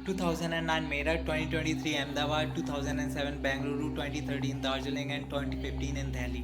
2009 Meerut, 2023 Ahmedabad, 2007 Bengaluru, 2013 Darjeeling and 2015 इन दिल्ली।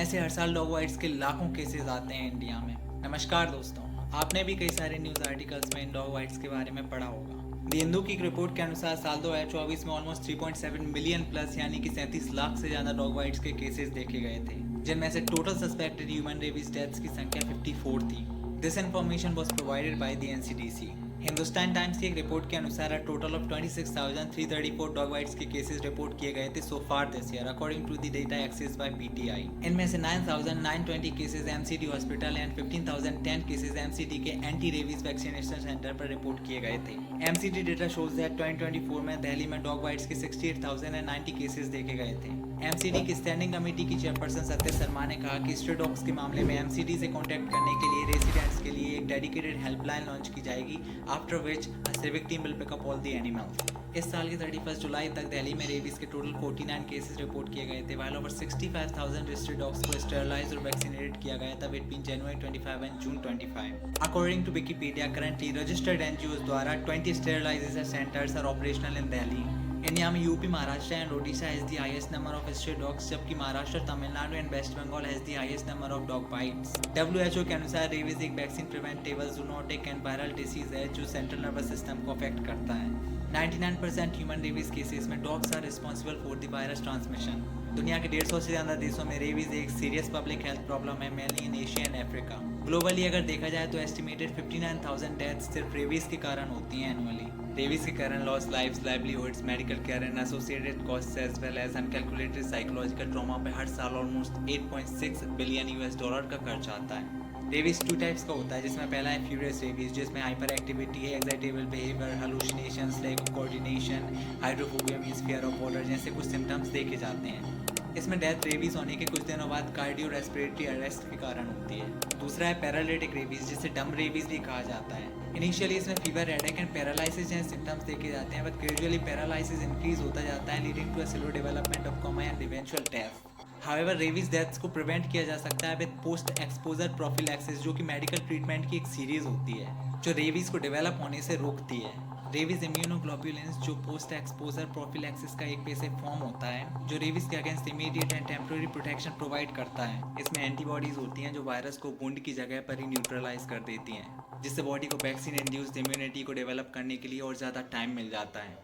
ऐसे हर साल dog bites के लाखों केसेस आते हैं इंडिया में। नमस्कार दोस्तों, आपने भी कई सारे न्यूज़ आर्टिकल्स में इन डॉग बाइट्स के बारे में पढ़ा होगा। द हिंदू की एक रिपोर्ट के अनुसार साल 2024 में ऑलमोस्ट 3.7 मिलियन प्लस यानी कि 37 लाख से ज़्यादा डॉग बाइट्स के केसेस देखे गए थे, जिनमें से total suspected human rabies deaths की संख्या 54 थी। This information was provided by the NCDC. Hindustan Times की एक रिपोर्ट के अनुसार टोटल ऑफ 26,334 डॉग बाइट्स के केसेस रिपोर्ट किए गए थे so far this year according to the data access by PTI. इनमें से 9,920 cases MCD hospital and 15,010 cases MCD के एंटी रेबीज वैक्सीनेशन सेंटर पर रिपोर्ट किए गए थे। एमसीडी डेटा शोज दैट 2024 में दिल्ली में डॉग बाइट्स के 68,090 केसेस देखे गए थे। एमसीडी की स्टैंडिंग कमेटी की चेयरपर्सन सत्य शर्मा ने कहा कि स्ट्रे डॉग्स के मामले में एमसीडी से कॉन्टैक्ट करने के लिए रेसिडेंट्स के लिए एक डेडिकेटेड हेल्पलाइन लॉन्च की जाएगी, after which a civic team will pick up all the animals. इस साल के 31 जुलाई तक दिल्ली में रेबीज के टोटल 49 केसेस रिपोर्ट किए गए थे, while over 65,000 registered dogs को स्टेरलाइज और वैक्सीनेटेड किया गया था between January 25 and June 25। According to Wikipedia, currently registered NGOs द्वारा 20 sterilization centers are operational in Delhi। India में UP, Maharashtra and Odisha has the highest number of stray dogs, जबकि Maharashtra, Tamil Nadu and West Bengal has the highest number of dog bites. WHO के अनुसार rabies एक vaccine preventable zoonotic and viral disease है जो central nervous system को affect करता है। 99% ह्यूमन रेबीज केसेस में dogs are responsible for the virus transmission. दुनिया के 150 से ज़्यादा देशों में रेबीज एक सीरियस पब्लिक हेल्थ प्रॉब्लम है, mainly in Asia and Africa. Globally अगर देखा जाए तो एस्टिमेटेड 59,000 डेथ्स सिर्फ रेबीज के कारण होती हैं एनुअली। रेबीज के कारण loss lives, livelihoods, medical care and associated costs as well as uncalculated psychological trauma पे हर साल ऑलमोस्ट 8.6 बिलियन यूएस डॉलर का खर्च आता है। रेबीज 2 टाइप्स का होता है, जिसमें पहला है फ्यूरियस रेबीज, जिसमें हाइपर एक्टिविटी है, excitable behaviour, hallucinations, lack of coordination, hydrophobia means fear of water जैसे कुछ सिम्टम्स देखे जाते हैं। इसमें डेथ रेबीज होने के कुछ दिनों बाद कार्डियो रेस्पिरेटरी अरेस्ट के कारण होती है। दूसरा है पैरालिटिक रेबीज, जिसे डम रेबीज भी कहा जाता है। इनिशियली इसमें फीवर, हेडेक एंड पैरालिसिस जैसे सिम्टम्स देखे जाते हैं, बट ग्रेजुअली पैरालिसिस इंक्रीज होता जाता है, leading to a slow development of coma and eventual death. However rabies deaths को प्रिवेंट किया जा सकता है विद पोस्ट एक्सपोजर प्रोफिलैक्सिस, जो कि मेडिकल ट्रीटमेंट की एक सीरीज होती है जो रेबीज को डेवलप होने से रोकती है। रेबीज इम्यूनोग्लोबुलिन्स, जो पोस्ट एक्सपोजर प्रोफिलैक्सिस का एक बेसिक फॉर्म होता है जो रेबीज के against immediate and temporary protection provide करता है। इसमें एंटीबॉडीज होती हैं जो वायरस को वुंड की जगह पर ही न्यूट्रलाइज कर देती हैं, जिससे बॉडी को वैक्सीन इंड्यूस्ड इम्यूनिटी को डेवलप करने के लिए और ज़्यादा टाइम मिल जाता है।